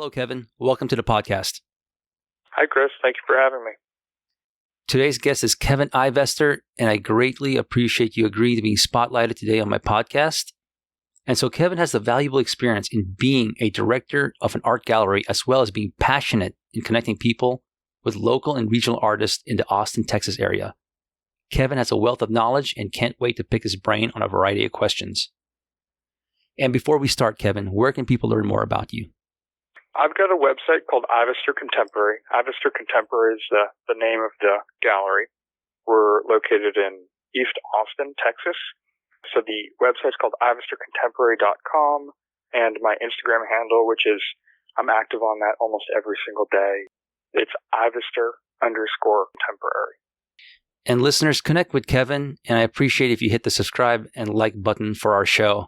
Hello, Kevin. Welcome to the podcast. Hi, Chris. Thank you for having me. Today's guest is Kevin Ivester, and I greatly appreciate you agreeing to being spotlighted today on my podcast. And so Kevin has the valuable experience in being a director of an art gallery, as well as being passionate in connecting people with local and regional artists in the Austin, Texas area. Kevin has a wealth of knowledge and can't wait to pick his brain on a variety of questions. And before we start, Kevin, where can people learn more about you? I've got a website called Ivester Contemporary. Ivester Contemporary is the name of the gallery. We're located in East Austin, Texas. So the website's called ivestercontemporary.com, and my Instagram handle, which is, I'm active on that almost every single day. It's Ivester_contemporary. And listeners, connect with Kevin, and I appreciate if you hit the subscribe and like button for our show.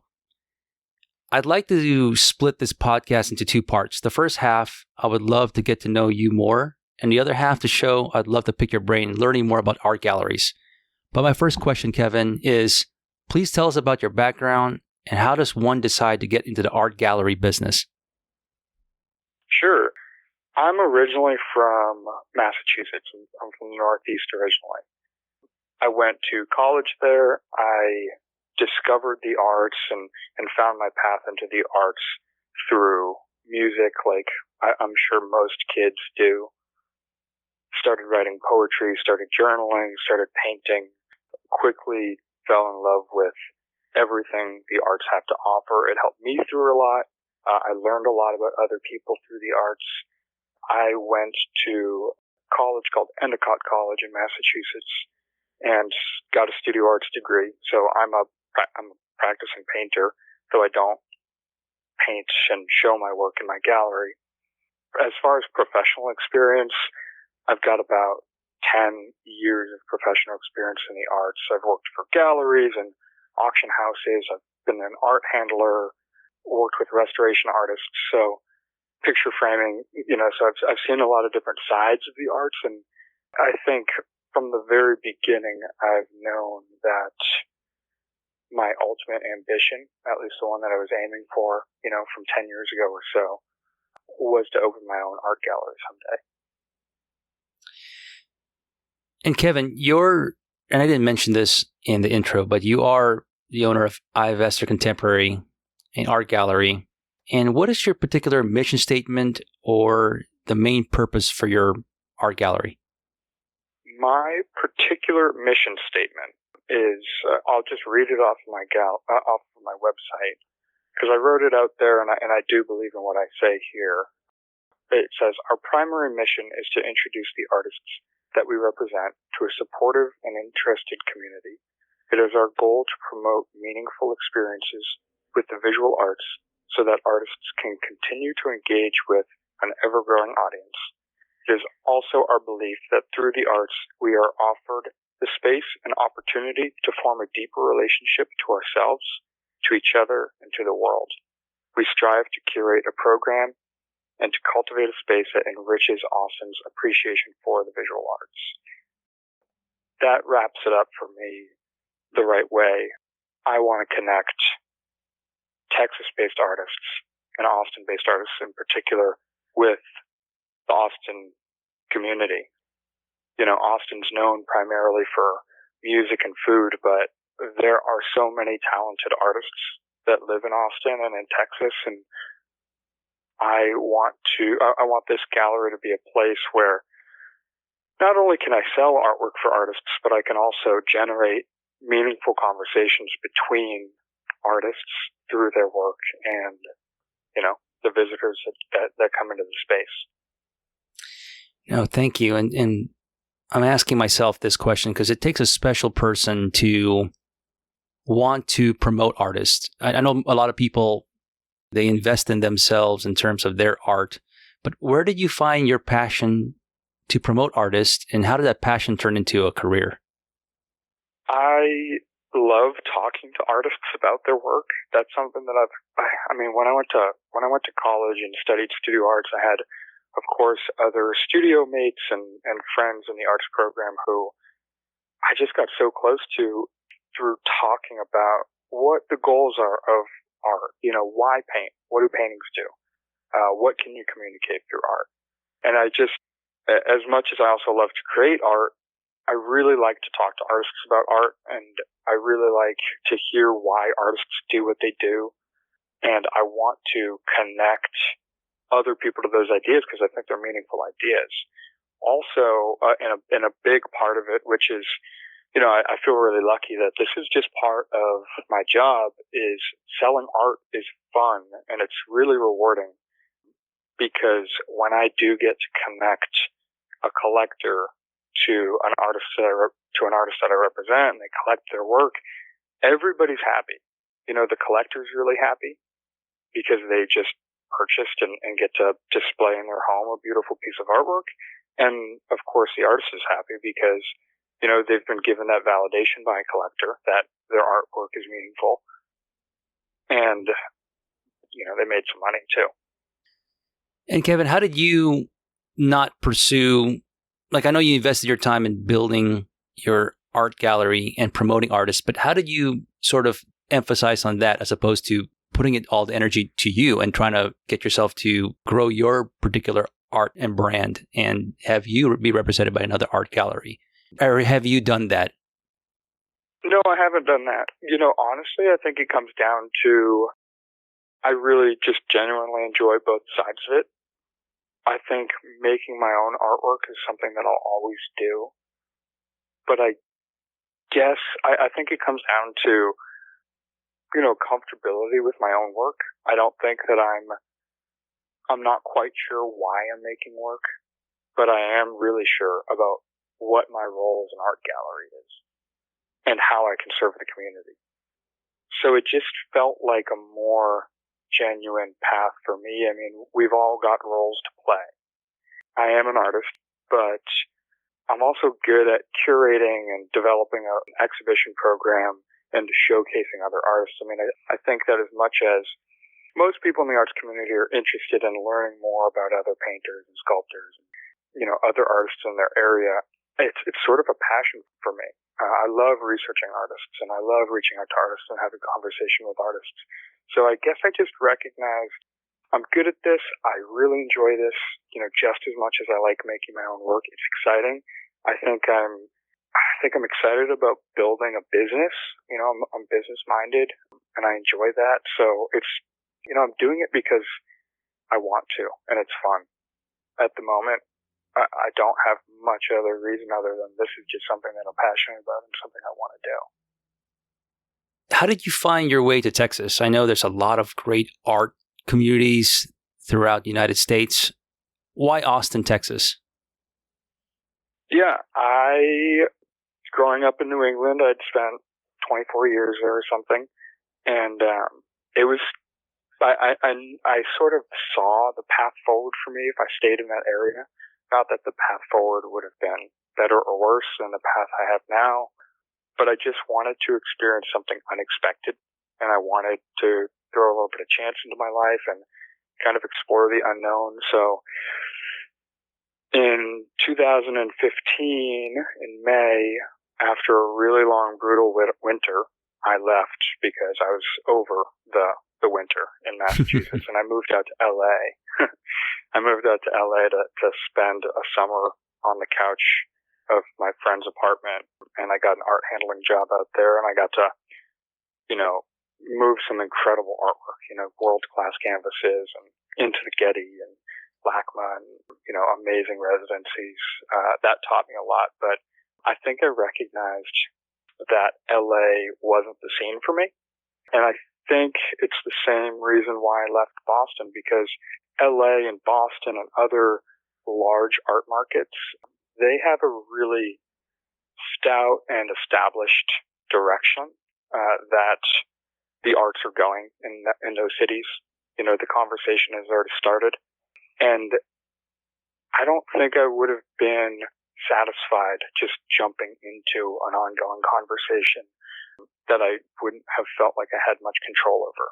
I'd like to split this podcast into two parts. The first half, I would love to get to know you more, and the other half, the show, I'd love to pick your brain, learning more about art galleries. But my first question, Kevin, is please tell us about your background and how does one decide to get into the art gallery business? Sure. I'm originally from Massachusetts. I'm from the Northeast originally. I went to college there. I discovered the arts and found my path into the arts through music, like I'm sure most kids do. Started writing poetry, started journaling, started painting, quickly fell in love with everything the arts have to offer. It helped me through a lot. I learned a lot about other people through the arts. I went to college called Endicott College in Massachusetts and got a studio arts degree. So I'm a practicing painter, though I don't paint and show my work in my gallery. As far as professional experience, I've got about 10 years of professional experience in the arts. I've worked for galleries and auction houses. I've been an art handler, worked with restoration artists. So picture framing, so I've seen a lot of different sides of the arts. And I think from the very beginning, I've known that my ultimate ambition, at least the one that I was aiming for, from 10 years ago or so, was to open my own art gallery someday. And Kevin, and I didn't mention this in the intro, but you are the owner of Ivester Contemporary, an art gallery. And what is your particular mission statement or the main purpose for your art gallery? My particular mission statement is, I'll just read it off my off of my website, because I wrote it out there, and I do believe in what I say here. It says, our primary mission is to introduce the artists that we represent to a supportive and interested community. It is our goal to promote meaningful experiences with the visual arts so that artists can continue to engage with an ever-growing audience. It is also our belief that through the arts, we are offered the space and opportunity to form a deeper relationship to ourselves, to each other, and to the world. We strive to curate a program and to cultivate a space that enriches Austin's appreciation for the visual arts. That wraps it up for me the right way. I want to connect Texas-based artists and Austin-based artists in particular with the Austin community. Austin's known primarily for music and food, but there are so many talented artists that live in Austin and in Texas, and I want this gallery to be a place where not only can I sell artwork for artists, but I can also generate meaningful conversations between artists through their work and, the visitors that come into the space. No, thank you. And I'm asking myself this question because it takes a special person to want to promote artists. I know a lot of people, they invest in themselves in terms of their art, but where did you find your passion to promote artists, and how did that passion turn into a career? I love talking to artists about their work. That's something that when I went to college and studied studio arts, I had, of course, other studio mates and friends in the arts program who I just got so close to through talking about what the goals are of art. Why paint? What do paintings do? What can you communicate through art? And I just, as much as I also love to create art, I really like to talk to artists about art, and I really like to hear why artists do what they do. And I want to connect other people to those ideas because I think they're meaningful ideas. Also, in a big part of it, which is, I feel really lucky that this is just part of my job, is selling art is fun and it's really rewarding because when I do get to connect a collector to an artist that I represent and they collect their work, everybody's happy. The collector's really happy because they just purchased and get to display in their home a beautiful piece of artwork. And of course the artist is happy because, they've been given that validation by a collector that their artwork is meaningful. And, they made some money too. And Kevin, how did you not pursue, I know you invested your time in building your art gallery and promoting artists, but how did you sort of emphasize on that as opposed to putting it all the energy to you and trying to get yourself to grow your particular art and brand and have you be represented by another art gallery? Or have you done that? No, I haven't done that. Honestly, I think it comes down to I really just genuinely enjoy both sides of it. I think making my own artwork is something that I'll always do. But I guess I think it comes down to, comfortability with my own work. I don't think that I'm not quite sure why I'm making work, but I am really sure about what my role as an art gallery is and how I can serve the community. So it just felt like a more genuine path for me. I mean, we've all got roles to play. I am an artist, but I'm also good at curating and developing an exhibition program and showcasing other artists. I mean, I think that as much as most people in the arts community are interested in learning more about other painters and sculptors, and, other artists in their area, it's sort of a passion for me. I love researching artists, and I love reaching out to artists and having conversation with artists. So I guess I just recognized I'm good at this. I really enjoy this, just as much as I like making my own work. It's exciting. I think I'm excited about building a business. I'm business minded and I enjoy that. So it's, I'm doing it because I want to and it's fun. At the moment, I don't have much other reason other than this is just something that I'm passionate about and something I want to do. How did you find your way to Texas? I know there's a lot of great art communities throughout the United States. Why Austin, Texas? Yeah, growing up in New England, I'd spent 24 years there or something. And it was, I sort of saw the path forward for me if I stayed in that area. Not that the path forward would have been better or worse than the path I have now, but I just wanted to experience something unexpected. And I wanted to throw a little bit of chance into my life and kind of explore the unknown. So in 2015, in May, after a really long, brutal winter, I left because I was over the winter in Massachusetts, and I moved out to LA. I moved out to LA to spend a summer on the couch of my friend's apartment, and I got an art handling job out there, and I got to, move some incredible artwork, world-class canvases, and into the Getty and LACMA, and, amazing residencies. That taught me a lot, but I think I recognized that LA wasn't the scene for me. And I think it's the same reason why I left Boston, because LA and Boston and other large art markets, they have a really stout and established direction that the arts are going in those cities. The conversation has already started. And I don't think I would have been satisfied just jumping into an ongoing conversation that I wouldn't have felt like I had much control over.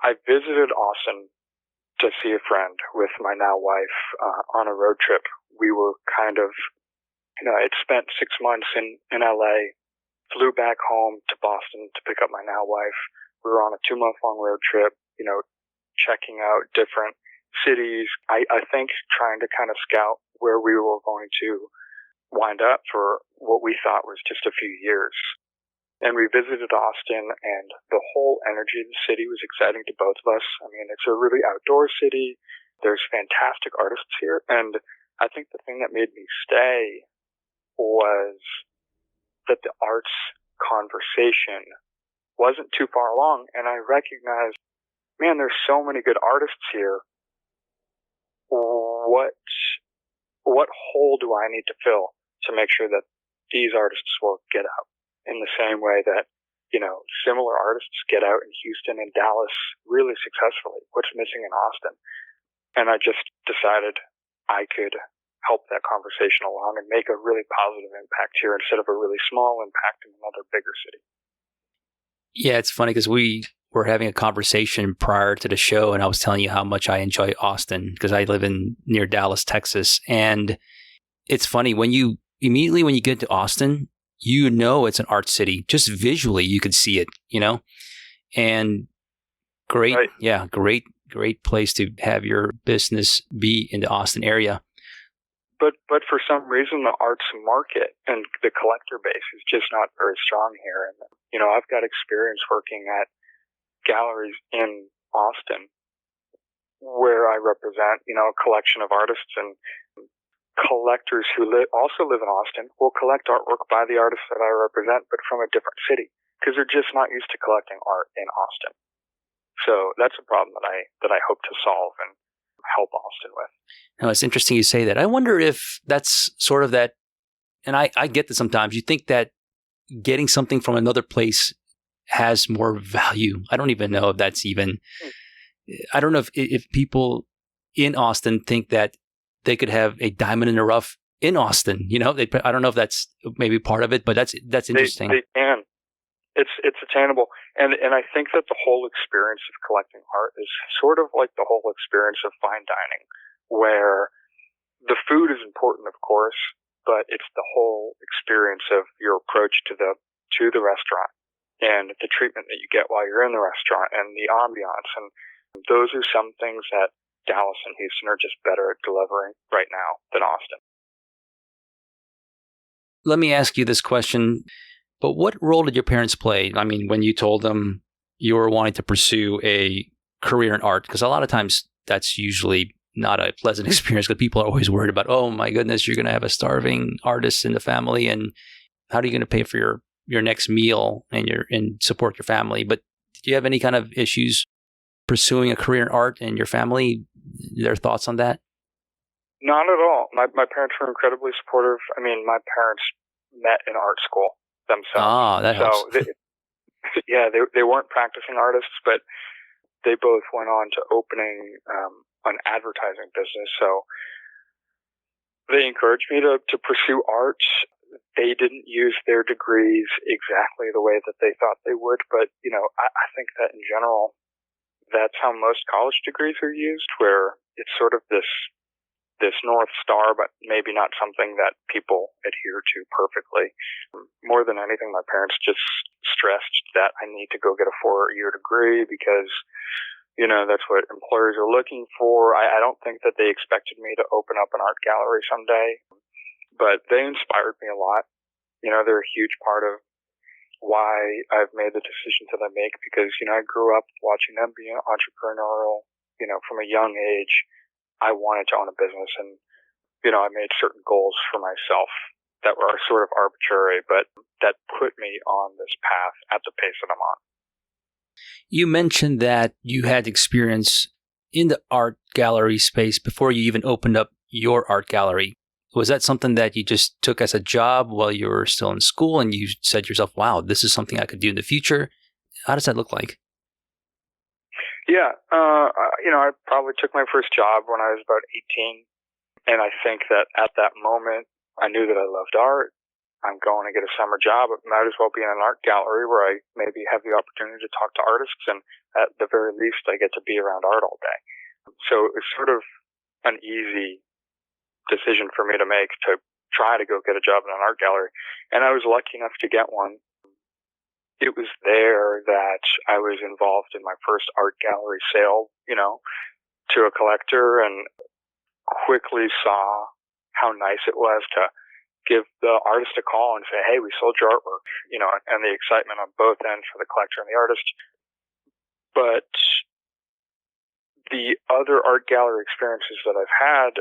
I visited Austin to see a friend with my now wife on a road trip. We were kind of, I'd spent 6 months in LA, flew back home to Boston to pick up my now wife. We were on a 2-month-long road trip, checking out different cities. I think trying to kind of scout where we were going to wind up for what we thought was just a few years. And we visited Austin, and the whole energy of the city was exciting to both of us. I mean, it's a really outdoor city. There's fantastic artists here. And I think the thing that made me stay was that the arts conversation wasn't too far along. And I recognized, man, there's so many good artists here. What hole do I need to fill to make sure that these artists will get out in the same way that, similar artists get out in Houston and Dallas really successfully? What's missing in Austin? And I just decided I could help that conversation along and make a really positive impact here instead of a really small impact in another bigger city. Yeah, it's funny because we were having a conversation prior to the show, and I was telling you how much I enjoy Austin because I live near Dallas, Texas. And it's funny when you get to Austin, it's an art city. Just visually, you could see it, and great. Right. Yeah, great place to have your business be in the Austin area. But for some reason, the arts market and the collector base is just not very strong here. And, I've got experience working at galleries in Austin where I represent, a collection of artists, and collectors who also live in Austin will collect artwork by the artists that I represent, but from a different city, because they're just not used to collecting art in Austin. So that's a problem that I hope to solve and help Austin with. Now, it's interesting you say that. I wonder if that's sort of that, and I get that sometimes you think that getting something from another place has more value. I don't even know if that's even, I don't know if people in Austin think that they could have a diamond in the rough in Austin. I don't know if that's maybe part of it, but that's interesting. They can. It's attainable. And I think that the whole experience of collecting art is sort of like the whole experience of fine dining, where the food is important, of course, but it's the whole experience of your approach to the restaurant and the treatment that you get while you're in the restaurant and the ambiance. And those are some things that Dallas and Houston are just better at delivering right now than Austin. Let me ask you this question. But what role did your parents play? I mean, when you told them you were wanting to pursue a career in art, because a lot of times that's usually not a pleasant experience because people are always worried about, oh my goodness, you're going to have a starving artist in the family, and how are you going to pay for your next meal and support your family? But did you have any kind of issues pursuing a career in art and your family, their thoughts on that? Not at all. My parents were incredibly supportive. I mean, my parents met in art school themselves. Ah, that helps. So they weren't practicing artists, but they both went on to opening an advertising business. So they encouraged me to pursue art. They didn't use their degrees exactly the way that they thought they would, but I think that in general, that's how most college degrees are used, where it's sort of this North Star, but maybe not something that people adhere to perfectly. More than anything, my parents just stressed that I need to go get a 4-year degree because, that's what employers are looking for. I don't think that they expected me to open up an art gallery someday, but they inspired me a lot. They're a huge part of why I've made the decisions that I make because, I grew up watching them be entrepreneurial, from a young age. I wanted to own a business, and, I made certain goals for myself that were sort of arbitrary, but that put me on this path at the pace that I'm on. You mentioned that you had experience in the art gallery space before you even opened up your art gallery. Was that something that you just took as a job while you were still in school and you said to yourself, wow, this is something I could do in the future? How does that look like? Yeah, I probably took my first job when I was about 18, and I think that at that moment, I knew that I loved art. I'm going to get a summer job. It might as well be in an art gallery where I maybe have the opportunity to talk to artists, and at the very least, I get to be around art all day. So it's sort of an easy decision for me to make to try to go get a job in an art gallery, and I was lucky enough to get one. It was there that I was involved in my first art gallery sale, to a collector and quickly saw how nice it was to give the artist a call and say, hey, we sold your artwork, and the excitement on both ends for the collector and the artist. But the other art gallery experiences that I've had,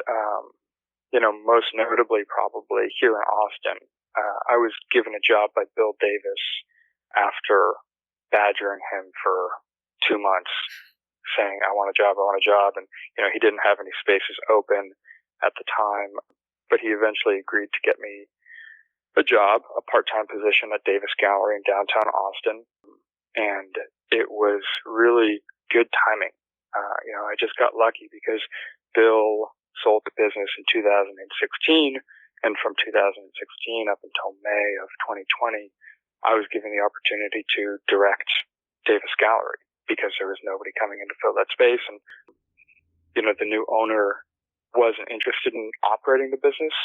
most notably probably here in Austin, I was given a job by Bill Davis after badgering him for 2 months, saying, I want a job. And, he didn't have any spaces open at the time, but he eventually agreed to get me a job, a part-time position at Davis Gallery in downtown Austin. And it was really good timing. I just got lucky because Bill sold the business in 2016. And from 2016 up until May of 2020, I was given the opportunity to direct Davis Gallery because there was nobody coming in to fill that space. And, the new owner wasn't interested in operating the business,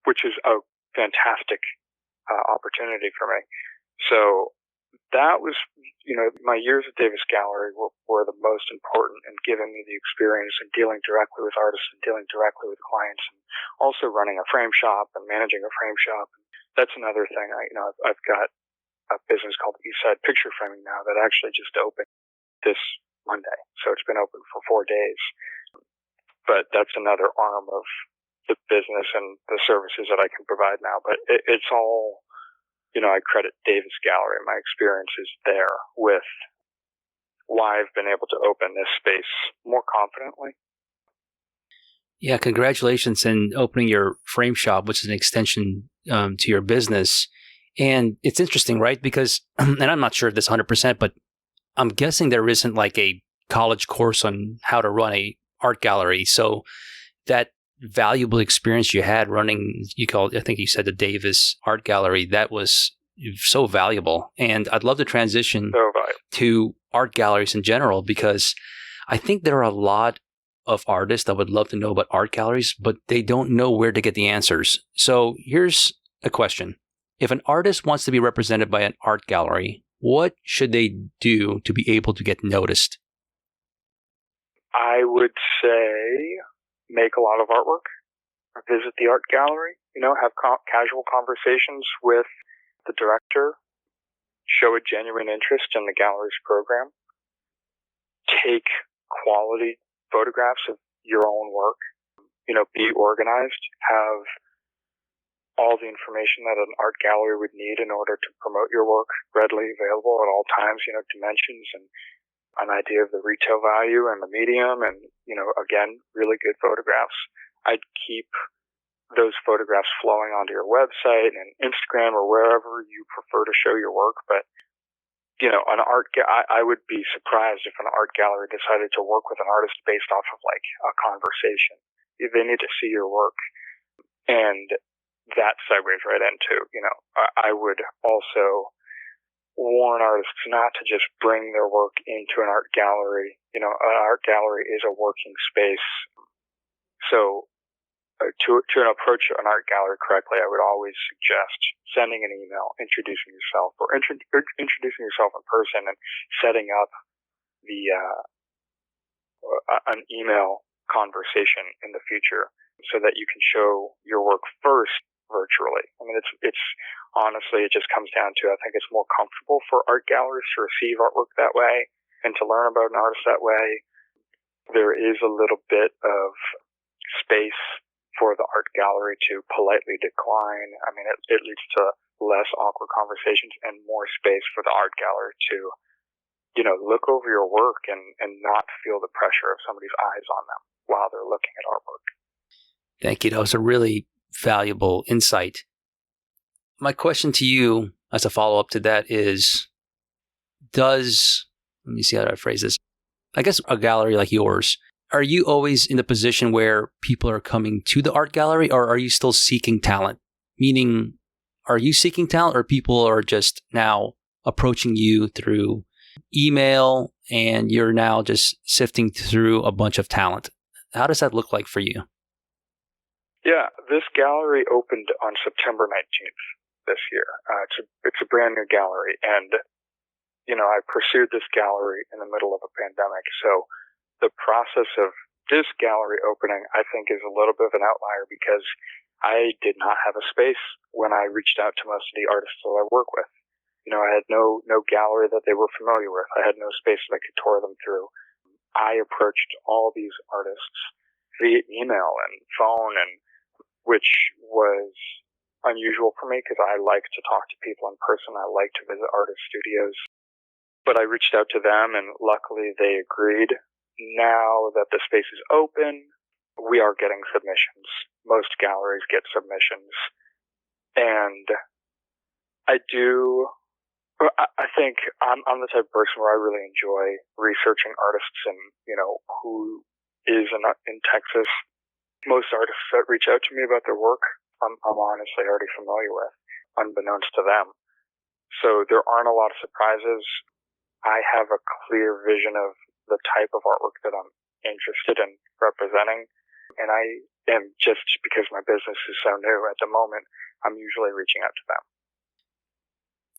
which is a fantastic opportunity for me. So that was, my years at Davis Gallery were the most important in giving me the experience in dealing directly with artists and dealing directly with clients, and also running a frame shop and managing a frame shop. That's another thing. I've got a business called Eastside Picture Framing now that actually just opened this Monday. So it's been open for 4 days. But that's another arm of the business and the services that I can provide now. But it's all, I credit Davis Gallery and my experiences there with why I've been able to open this space more confidently. Yeah, congratulations in opening your frame shop, which is an extension to your business. And it's interesting, right? Because, and I'm not sure of this 100%, but I'm guessing there isn't like a college course on how to run a art gallery. So that valuable experience you had running, I think you said the Davis Art Gallery, that was so valuable. And I'd love to transition to art galleries in general, because I think there are a lot of artists that would love to know about art galleries, but they don't know where to get the answers. So here's a question. If an artist wants to be represented by an art gallery, what should they do to be able to get noticed? I would say make a lot of artwork, visit the art gallery, have casual conversations with the director, show a genuine interest in the gallery's program, take quality photographs of your own work, be organized, have all the information that an art gallery would need in order to promote your work readily available at all times, dimensions and an idea of the retail value and the medium and, again, really good photographs. I'd keep those photographs flowing onto your website and Instagram or wherever you prefer to show your work. But, I would be surprised if an art gallery decided to work with an artist based off of like a conversation. They need to see your work. And that segues right into, I would also warn artists not to just bring their work into an art gallery. An art gallery is a working space. So to approach an art gallery correctly, I would always suggest sending an email, introducing yourself, or introducing yourself in person and setting up an email conversation in the future so that you can show your work first virtually. I mean, it's honestly, it just comes down to, I think it's more comfortable for art galleries to receive artwork that way and to learn about an artist that way. There is a little bit of space for the art gallery to politely decline. I mean, it leads to less awkward conversations and more space for the art gallery to, look over your work and not feel the pressure of somebody's eyes on them while they're looking at artwork. Thank you. That was a really valuable insight. My question to you as a follow-up to that is, let me see how to phrase this. I guess a gallery like yours, are you always in the position where people are coming to the art gallery, or are you still seeking talent? Meaning, are you seeking talent, or people are just now approaching you through email and you're now just sifting through a bunch of talent? How does that look like for you? Yeah, this gallery opened on September 19th this year. It's a brand new gallery, and I pursued this gallery in the middle of a pandemic. So the process of this gallery opening, I think, is a little bit of an outlier because I did not have a space when I reached out to most of the artists that I work with. I had no gallery that they were familiar with. I had no space that I could tour them through. I approached all these artists via email and phone, and which was unusual for me because I like to talk to people in person. I like to visit artist studios. But I reached out to them, and luckily they agreed. Now that the space is open, we are getting submissions. Most galleries get submissions. And I think I'm the type of person where I really enjoy researching artists and, who is in Texas. Most artists that reach out to me about their work, I'm honestly already familiar with, unbeknownst to them. So there aren't a lot of surprises. I have a clear vision of the type of artwork that I'm interested in representing. And I am, just because my business is so new at the moment, I'm usually reaching out to them.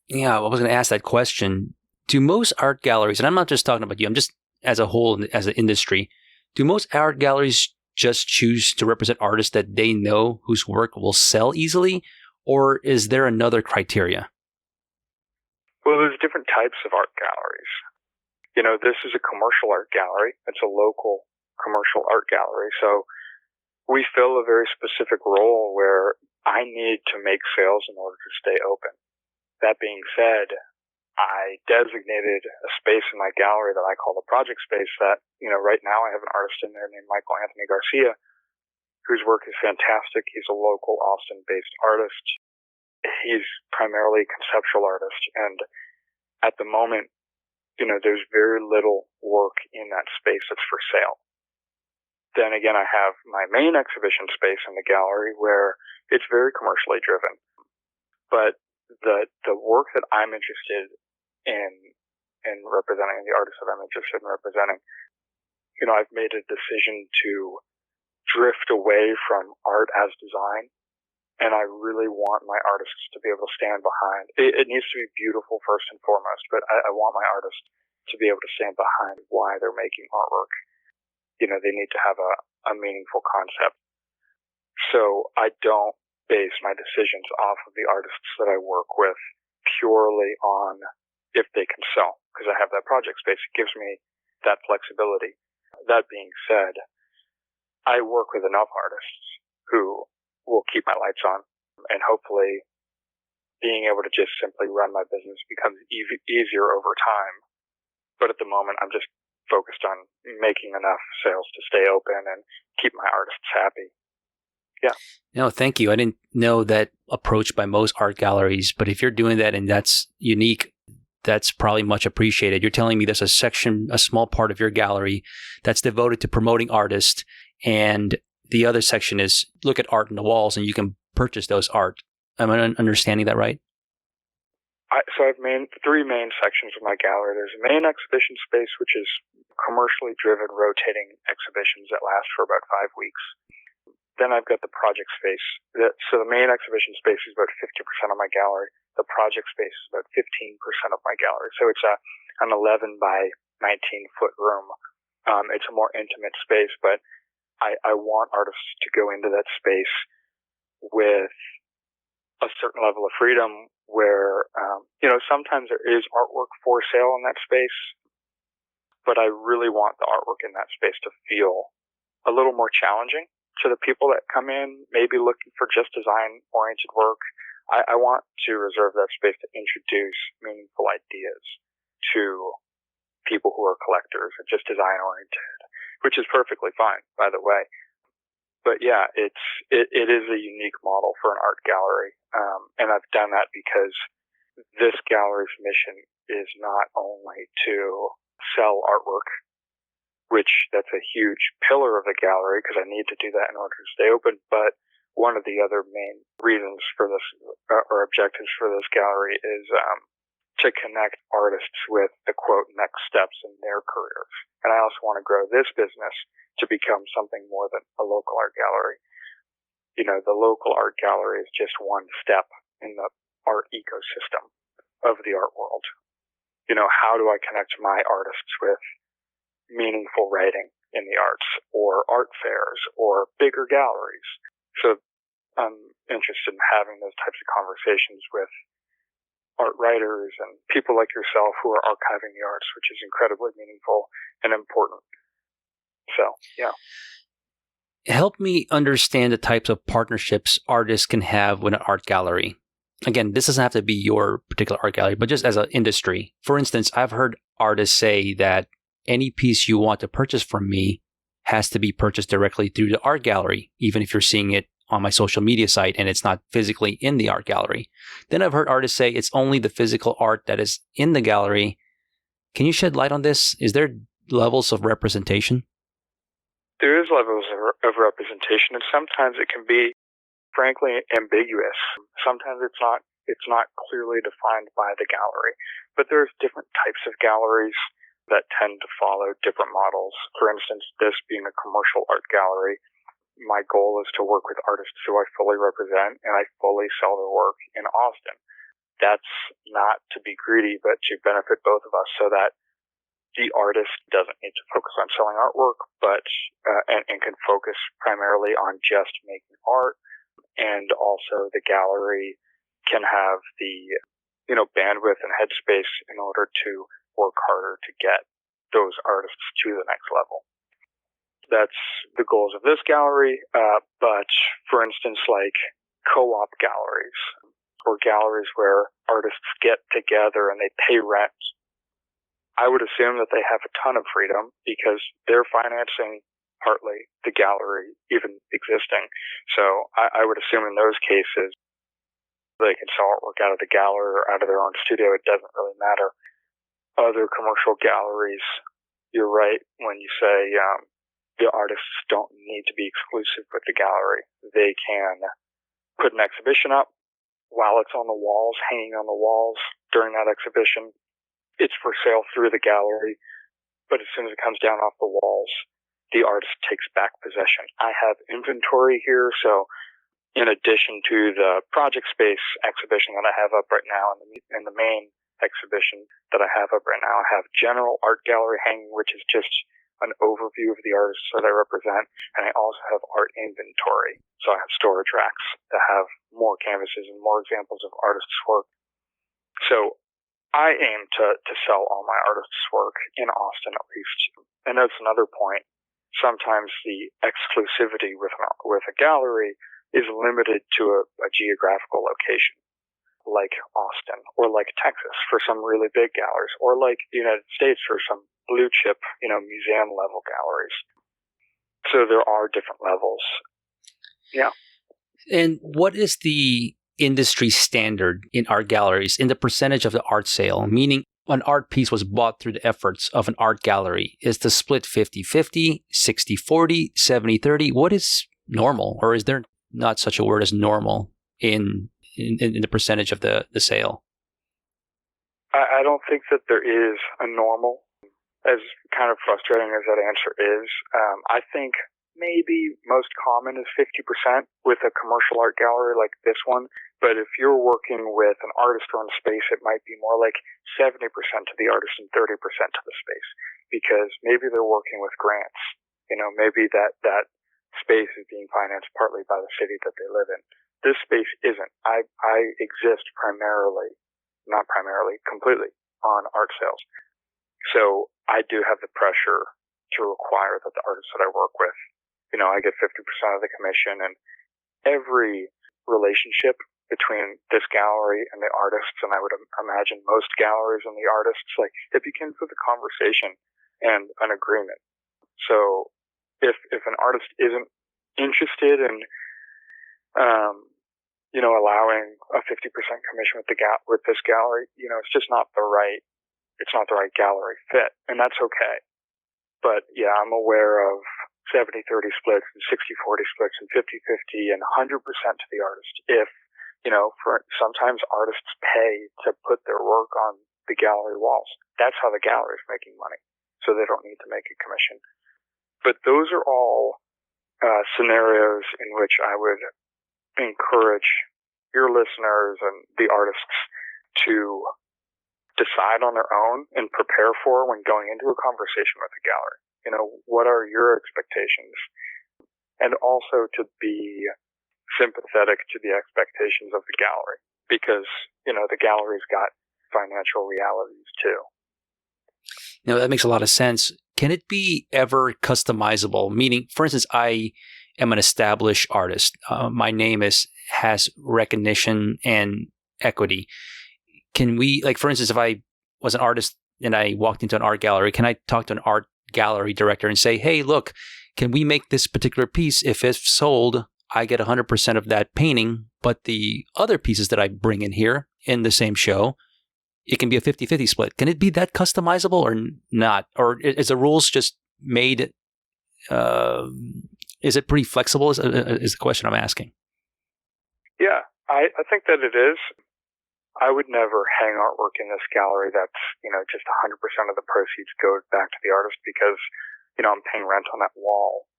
Yeah, I was going to ask that question. Do most art galleries, and I'm not just talking about you, I'm just as a whole, as an industry, do most art galleries just choose to represent artists that they know whose work will sell easily? Or is there another criteria? Well, there's different types of art galleries. This is a commercial art gallery. It's a local commercial art gallery. So we fill a very specific role where I need to make sales in order to stay open. That being said, I designated a space in my gallery that I call the project space that, right now I have an artist in there named Michael Anthony Garcia, whose work is fantastic. He's a local Austin-based artist. He's primarily a conceptual artist. And at the moment, there's very little work in that space that's for sale. Then again, I have my main exhibition space in the gallery where it's very commercially driven. But the work that I'm interested in representing, the artists that I'm interested in representing, I've made a decision to drift away from art as design, and I really want my artists to be able to stand behind. It needs to be beautiful first and foremost, but I want my artists to be able to stand behind why they're making artwork. They need to have a meaningful concept. So I don't base my decisions off of the artists that I work with purely on if they can sell, because I have that project space. It gives me that flexibility. That being said, I work with enough artists who will keep my lights on, and hopefully being able to just simply run my business becomes easier over time. But at the moment, I'm just focused on making enough sales to stay open and keep my artists happy. Yeah. No, thank you. I didn't know that approach by most art galleries, but if you're doing that and that's unique, that's probably much appreciated. You're telling me there's a section, a small part of your gallery that's devoted to promoting artists, and the other section is look at art on the walls and you can purchase those art. Am I understanding that right? So I've three main sections of my gallery. There's a main exhibition space, which is commercially driven, rotating exhibitions that last for about 5 weeks. Then I've got the project space. So the main exhibition space is about 50% of my gallery. The project space is about 15% of my gallery. So it's an 11 by 19 foot room. It's a more intimate space, but I want artists to go into that space with a certain level of freedom where, sometimes there is artwork for sale in that space, but I really want the artwork in that space to feel a little more challenging to the people that come in, maybe looking for just design-oriented work. I want to reserve that space to introduce meaningful ideas to people who are collectors or just design-oriented, which is perfectly fine, by the way. But yeah, it is a unique model for an art gallery, and I've done that because this gallery's mission is not only to sell artwork, which that's a huge pillar of the gallery because I need to do that in order to stay open. But one of the other main reasons for this or objectives for this gallery is to connect artists with the quote next steps in their careers. And I also want to grow this business to become something more than a local art gallery. The local art gallery is just one step in the art ecosystem of the art world. How do I connect my artists with meaningful writing in the arts, or art fairs, or bigger galleries. So I'm interested in having those types of conversations with art writers and people like yourself who are archiving the arts, which is incredibly meaningful and important. So, yeah. Help me understand the types of partnerships artists can have with an art gallery. Again, this doesn't have to be your particular art gallery, but just as an industry. For instance, I've heard artists say that any piece you want to purchase from me has to be purchased directly through the art gallery, even if you're seeing it on my social media site and it's not physically in the art gallery. Then I've heard artists say it's only the physical art that is in the gallery. Can you shed light on this? Is there levels of representation? There is levels of representation, and sometimes it can be, frankly, ambiguous. Sometimes it's not clearly defined by the gallery. But there's different types of galleries that tend to follow different models. For instance, this being a commercial art gallery, my goal is to work with artists who I fully represent, and I fully sell their work in Austin. That's not to be greedy, but to benefit both of us, so that the artist doesn't need to focus on selling artwork, but and can focus primarily on just making art. And also the gallery can have the bandwidth and headspace in order to work harder to get those artists to the next level. That's the goals of this gallery. But for instance, like co-op galleries or galleries where artists get together and they pay rent, I would assume that they have a ton of freedom because they're financing partly the gallery even existing. So I would assume in those cases they can sell artwork out of the gallery or out of their own studio. It doesn't really matter. Other commercial galleries, you're right when you say the artists don't need to be exclusive with the gallery. They can put an exhibition up while it's on the walls, hanging on the walls during that exhibition. It's for sale through the gallery, but as soon as it comes down off the walls, the artist takes back possession. I have inventory here, so in addition to the project space exhibition that I have up right now and the main exhibition that I have up right now, I have general art gallery hanging, which is just an overview of the artists that I represent, and I also have art inventory. So I have storage racks that have more canvases and more examples of artists' work. So I aim to sell all my artists' work in Austin at least. And that's another point. Sometimes the exclusivity with a gallery is limited to a geographical location, like Austin, or like Texas for some really big galleries, or like the United States for some blue chip, museum level galleries. So there are different levels. Yeah. And what is the industry standard in art galleries in the percentage of the art sale? Meaning an art piece was bought through the efforts of an art gallery. Is the split 50-50, 60-40, 70-30? What is normal? Or is there not such a word as normal in the percentage of the sale? I don't think that there is a normal, as kind of frustrating as that answer is. I think maybe most common is 50% with a commercial art gallery like this one. But if you're working with an artist-run space, it might be more like 70% to the artist and 30% to the space, because maybe they're working with grants. Maybe that space is being financed partly by the city that they live in. This space isn't. I exist completely on art sales. So I do have the pressure to require that the artists that I work with, I get 50% of the commission, and every relationship between this gallery and the artists, and I would imagine most galleries and the artists, like, it begins with a conversation and an agreement. So if an artist isn't interested in allowing a 50% commission with this gallery, it's just not the right gallery fit, and that's okay. But yeah, I'm aware of 70-30 splits and 60-40 splits and 50-50 and 100% to the artist. If, for sometimes artists pay to put their work on the gallery walls. That's how the gallery is making money. So they don't need to make a commission. But those are all scenarios in which I would encourage your listeners and the artists to decide on their own and prepare for when going into a conversation with a gallery. What are your expectations? And also to be sympathetic to the expectations of the gallery, because, the gallery's got financial realities too. That makes a lot of sense. Can it be ever customizable? Meaning, for instance, I am an established artist. My name has recognition and equity. Can we, like, for instance, if I was an artist and I walked into an art gallery, can I talk to an art gallery director and say, hey, look, can we make this particular piece? If it's sold, I get 100% of that painting, but the other pieces that I bring in here in the same show, it can be a 50-50 split. Can it be that customizable or not? Or is the rules just made, is it pretty flexible is the question I'm asking? Yeah, I think that it is. I would never hang artwork in this gallery that's, just 100% of the proceeds go back to the artist because, I'm paying rent on that wall.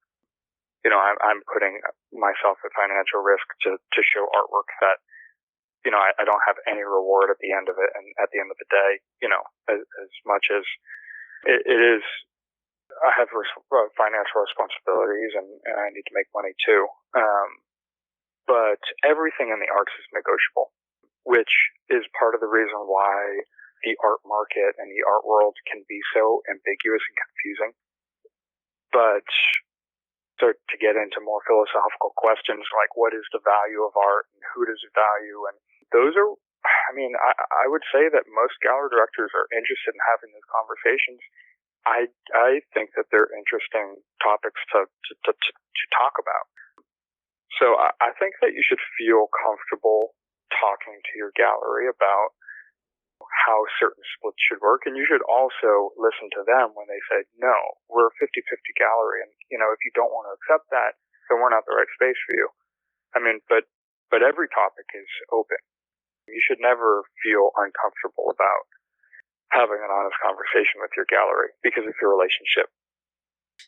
I'm putting myself at financial risk to show artwork that, I don't have any reward at the end of it. And at the end of the day, as much as it is, I have financial responsibilities and I need to make money too. But everything in the arts is negotiable, which is part of the reason why the art market and the art world can be so ambiguous and confusing. But to get into more philosophical questions like what is the value of art and who does it value, and those are, I would say that most gallery directors are interested in having those conversations. I think that they're interesting topics to talk about. So I think that you should feel comfortable talking to your gallery about how certain splits should work, and you should also listen to them when they say, no, we're a 50-50 gallery, and if you don't want to accept that, then we're not the right space for you. But every topic is open. You should never feel uncomfortable about having an honest conversation with your gallery because it's your relationship.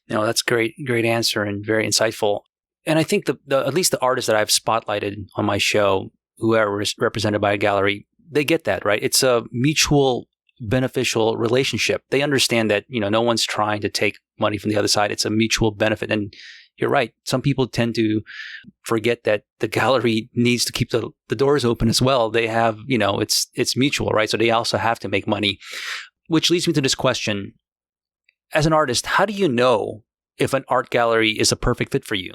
That's great answer and very insightful. And I think at least the artists that I've spotlighted on my show, whoever is represented by a gallery, they get that, right? It's a mutual beneficial relationship. They understand that, no one's trying to take money from the other side. It's a mutual benefit. And you're right. Some people tend to forget that the gallery needs to keep the doors open as well. They have, it's mutual, right? So they also have to make money, which leads me to this question. As an artist, how do you know if an art gallery is a perfect fit for you?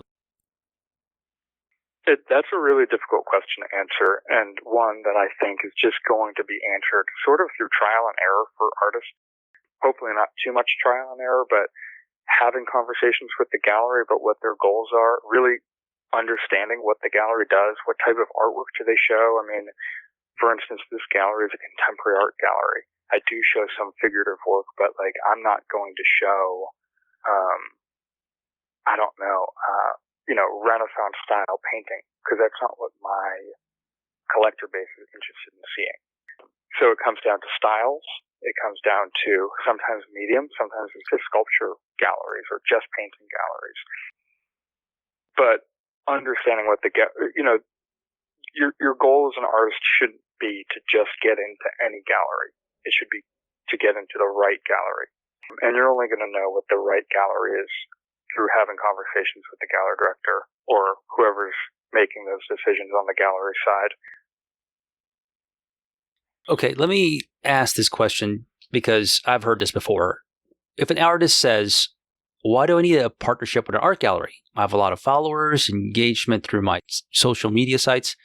That's a really difficult question to answer, and one that I think is just going to be answered sort of through trial and error for artists. Hopefully not too much trial and error, but having conversations with the gallery about what their goals are, really understanding what the gallery does, what type of artwork do they show. For instance, this gallery is a contemporary art gallery. I do show some figurative work, but I'm not going to show, Renaissance style painting, because that's not what my collector base is interested in seeing. So it comes down to styles. It comes down to sometimes medium, sometimes it's just sculpture galleries or just painting galleries. But understanding what your goal as an artist shouldn't be to just get into any gallery. It should be to get into the right gallery. And you're only going to know what the right gallery is through having conversations with the gallery director or whoever's making those decisions on the gallery side. Okay, let me ask this question because I've heard this before. If an artist says, why do I need a partnership with an art gallery? I have a lot of followers, engagement through my social media sites.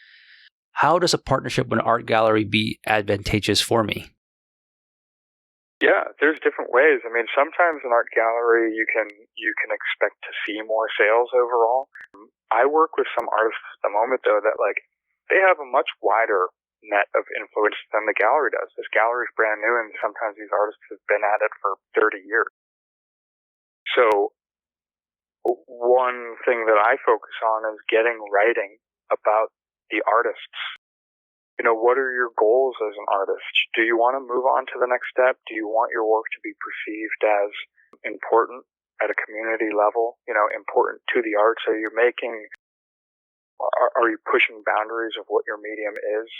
How does a partnership with an art gallery be advantageous for me? Yeah, there's different ways. Sometimes an art gallery you can expect to see more sales overall. I work with some artists at the moment though that they have a much wider net of influence than the gallery does. This gallery is brand new, and sometimes these artists have been at it for 30 years. So one thing that I focus on is getting writing about the artists. What are your goals as an artist? Do you want to move on to the next step? Do you want your work to be perceived as important at a community level? Important to the arts? Are you pushing boundaries of what your medium is?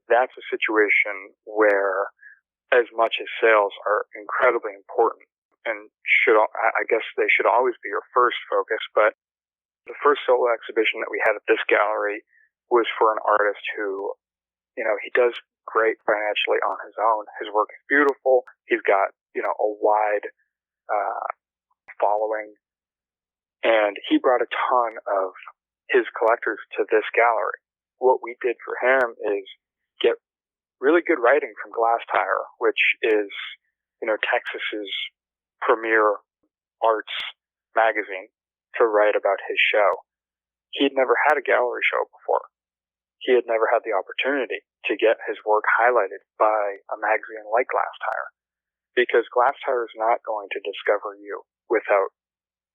That's a situation where as much as sales, are incredibly important and I guess they should always be your first focus. But the first solo exhibition that we had at this gallery was for an artist who, he does great financially on his own. His work is beautiful. He's got, a wide following, and he brought a ton of his collectors to this gallery. What we did for him is get really good writing from Glass Tire, which is, Texas's premier arts magazine, to write about his show. He'd never had a gallery show before. He had never had the opportunity to get his work highlighted by a magazine like Glass Tire, because Glass Tire is not going to discover you without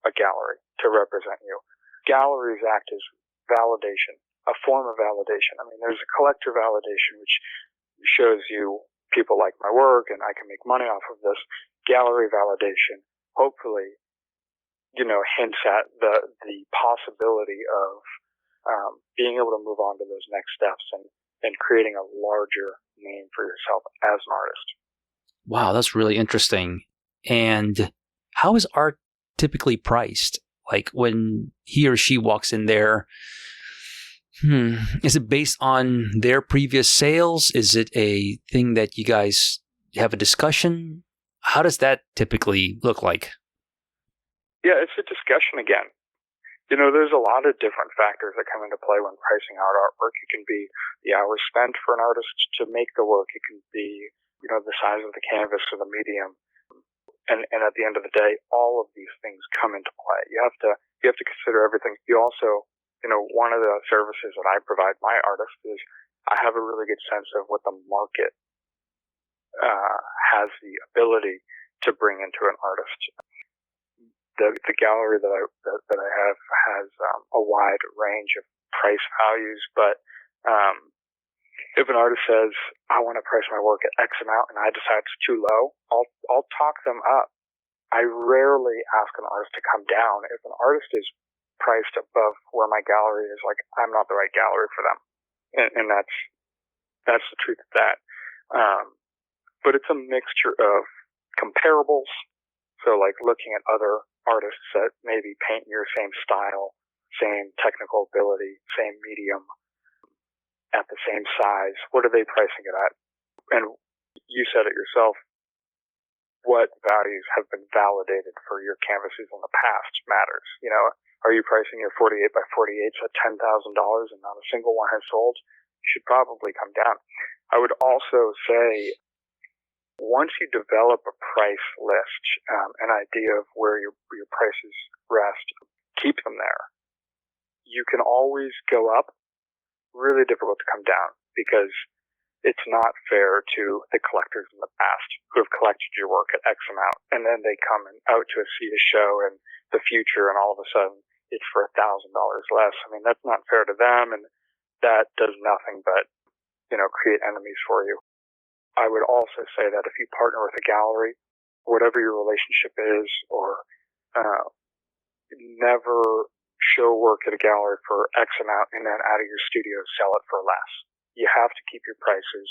a gallery to represent you. Galleries act as validation, a form of validation. I mean, there's a collector validation, which shows you people like my work and I can make money off of this. Gallery validation, hopefully, hints at the possibility of being able to move on to those next steps and creating a larger name for yourself as an artist. Wow, that's really interesting. And how is art typically priced? Like when he or she walks in there, is it based on their previous sales? Is it a thing that you guys have a discussion? How does that typically look like? Yeah, it's a discussion again. There's a lot of different factors that come into play when pricing out artwork. It can be the hours spent for an artist to make the work. It can be, the size of the canvas or the medium. And at the end of the day, all of these things come into play. You have to consider everything. You also, one of the services that I provide my artists is I have a really good sense of what the market has the ability to bring into an artist. The gallery that I have has a wide range of price values, but if an artist says, I want to price my work at X amount and I decide it's too low, I'll talk them up. I rarely ask an artist to come down. If an artist is priced above where my gallery is, like, I'm not the right gallery for them. And that's the truth of that. But it's a mixture of comparables. So like looking at other artists that maybe paint your same style, same technical ability, same medium, at the same size. What are they pricing it at? And you said it yourself, what values have been validated for your canvases in the past matters. Are you pricing your 48 by 48s at $10,000 and not a single one has sold? You should probably come down. I would also say, once you develop a price list, an idea of where your prices rest, keep them there. You can always go up. Really difficult to come down, because it's not fair to the collectors in the past who have collected your work at X amount, and then they come out to see a show in the future, and all of a sudden it's for $1,000 less. I mean, that's not fair to them, and that does nothing but, create enemies for you. I would also say that if you partner with a gallery, whatever your relationship is, or never show work at a gallery for X amount and then out of your studio sell it for less. You have to keep your prices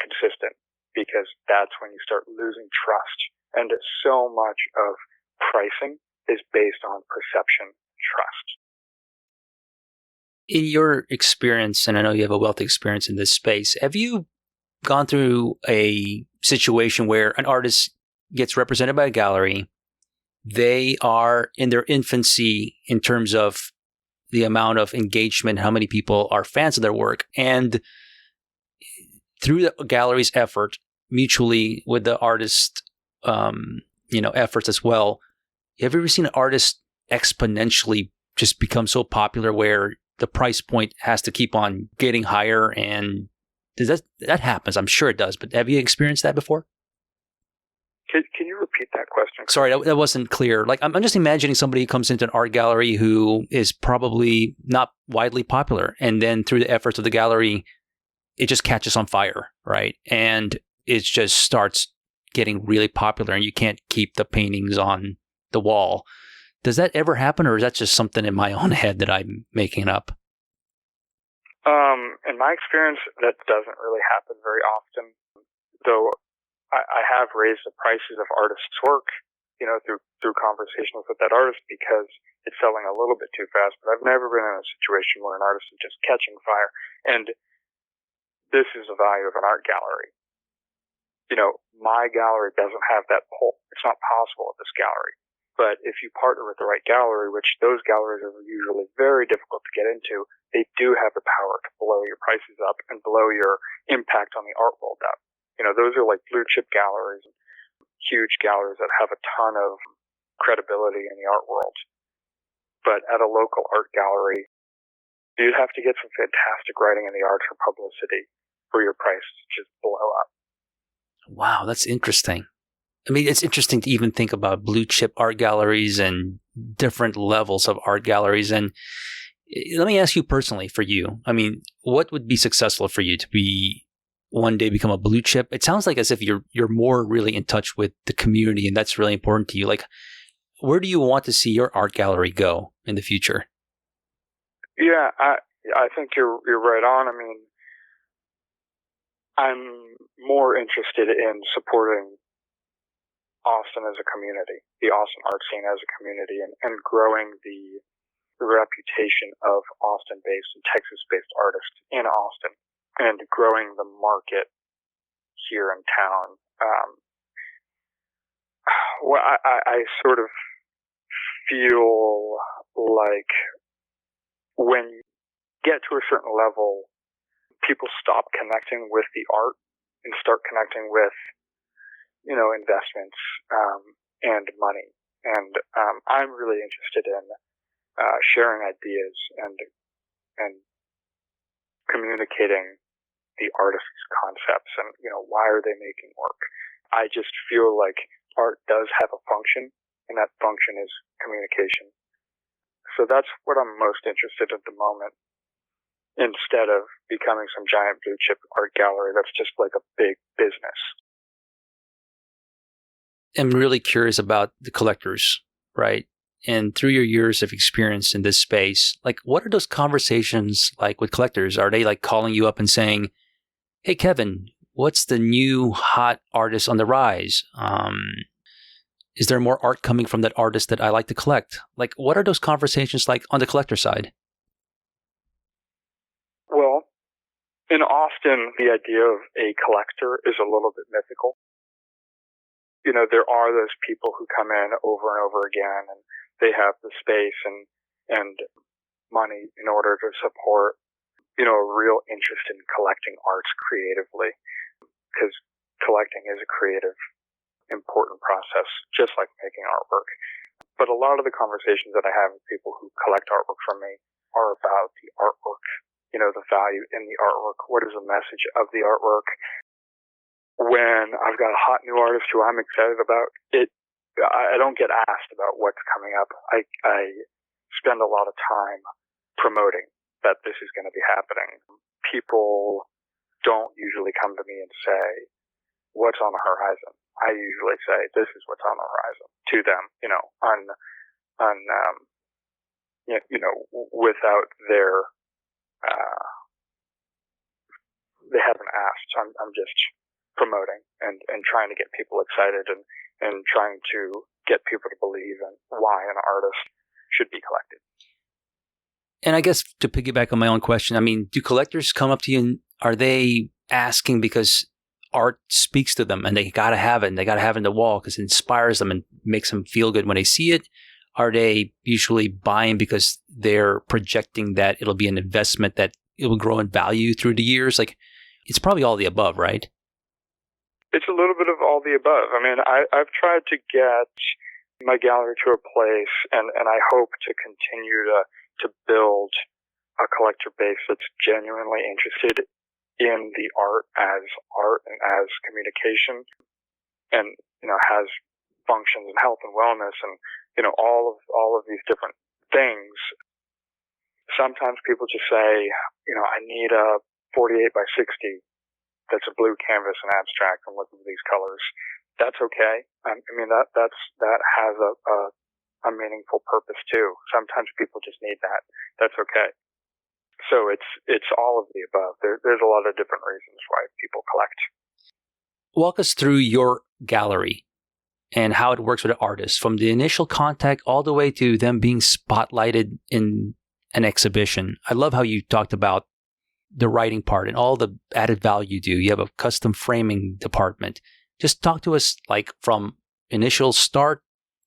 consistent, because that's when you start losing trust. And so much of pricing is based on perception and trust. In your experience, and I know you have a wealth of experience in this space, have you gone through a situation where an artist gets represented by a gallery? They are in their infancy in terms of the amount of engagement, how many people are fans of their work. And through the gallery's effort, mutually with the artist, efforts as well, have you ever seen an artist exponentially just become so popular where the price point has to keep on getting higher? And does that happens? I'm sure it does. But have you experienced that before? Can you repeat that question? Sorry, that wasn't clear. Like, I'm just imagining somebody who comes into an art gallery who is probably not widely popular, and then through the efforts of the gallery, it just catches on fire, right? And it just starts getting really popular, and you can't keep the paintings on the wall. Does that ever happen, or is that just something in my own head that I'm making up? In my experience, that doesn't really happen very often, though. I have raised the prices of artists' work, through conversations with that artist because it's selling a little bit too fast. But I've never been in a situation where an artist is just catching fire. And this is the value of an art gallery. My gallery doesn't have that pull. It's not possible at this gallery. But if you partner with the right gallery, which those galleries are usually very difficult to get into, they do have the power to blow your prices up and blow your impact on the art world up. Those are like blue chip galleries, huge galleries that have a ton of credibility in the art world. But at a local art gallery, you'd have to get some fantastic writing in the arts or publicity for your price to just blow up. Wow, that's interesting. I mean, it's interesting to even think about blue chip art galleries and different levels of art galleries. And let me ask you personally, for you, I mean, what would be successful for you to be one day become a blue chip? It sounds like as if you're more really in touch with the community, and that's really important to you. Like, where do you want to see your art gallery go in the future? Yeah, I think you're right on. I mean, I'm more interested in supporting Austin as a community, the Austin art scene as a community, and growing the reputation of Austin-based and Texas-based artists in Austin, and growing the market here in town. Well, I sort of feel like when you get to a certain level, people stop connecting with the art and start connecting with, investments and money. And I'm really interested in sharing ideas and communicating the artist's concepts and, why are they making work. I just feel like art does have a function, and that function is communication. So that's what I'm most interested in at the moment, instead of becoming some giant blue chip art gallery that's just like a big business. I'm really curious about the collectors, right? And through your years of experience in this space, like, what are those conversations like with collectors? Are they like calling you up and saying, "Hey, Kevin, what's the new hot artist on the rise? Is there more art coming from that artist that I like to collect?" Like, what are those conversations like on the collector side? Well, in Austin, the idea of a collector is a little bit mythical. There are those people who come in over and over again, and they have the space and money in order to support, a real interest in collecting arts creatively, because collecting is a creative, important process, just like making artwork. But a lot of the conversations that I have with people who collect artwork from me are about the artwork, the value in the artwork. What is the message of the artwork? When I've got a hot new artist who I'm excited about, I don't get asked about what's coming up. I spend a lot of time promoting that this is going to be happening. People don't usually come to me and say, "What's on the horizon?" I usually say, "This is what's on the horizon" to them, without their, they haven't asked. I'm just promoting and trying to get people excited and trying to get people to believe in why an artist should be collected. And I guess to piggyback on my own question, I mean, do collectors come up to you and are they asking because art speaks to them and they got to have it and they got to have it in the wall because it inspires them and makes them feel good when they see it? Are they usually buying because they're projecting that it'll be an investment that it will grow in value through the years? Like, it's probably all the above, right? It's a little bit of all the above. I mean, I've tried to get my gallery to a place, and I hope to continue to build a collector base that's genuinely interested in the art and as communication, and has functions and health and wellness, and all of these different things. Sometimes people just say, I need a 48 by 60 that's a blue canvas and abstract and looking at these colors. That's okay. I mean, that has a meaningful purpose too. Sometimes people just need that. That's okay. So it's all of the above. There's a lot of different reasons why people collect. walk us through your gallery and how it works with an artist, from the initial contact all the way to them being spotlighted in an exhibition. I love how you talked about the writing part and all the added value you do. You have a custom framing department. Just talk to us like from initial start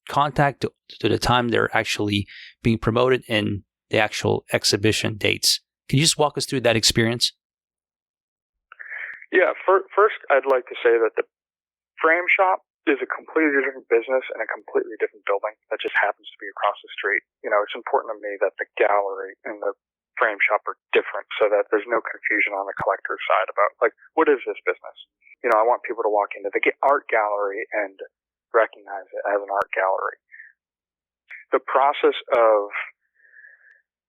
contact to the time they're actually being promoted in the actual exhibition dates. Can you just walk us through that experience? Yeah, first I'd like to say that the frame shop is a completely different business and a completely different building that just happens to be across the street. You know, it's important to me that the gallery and the frame shop are different so that there's no confusion on the collector's side about, like, what is this business? You know, I want people to walk into the art gallery and recognize it as an art gallery. The process of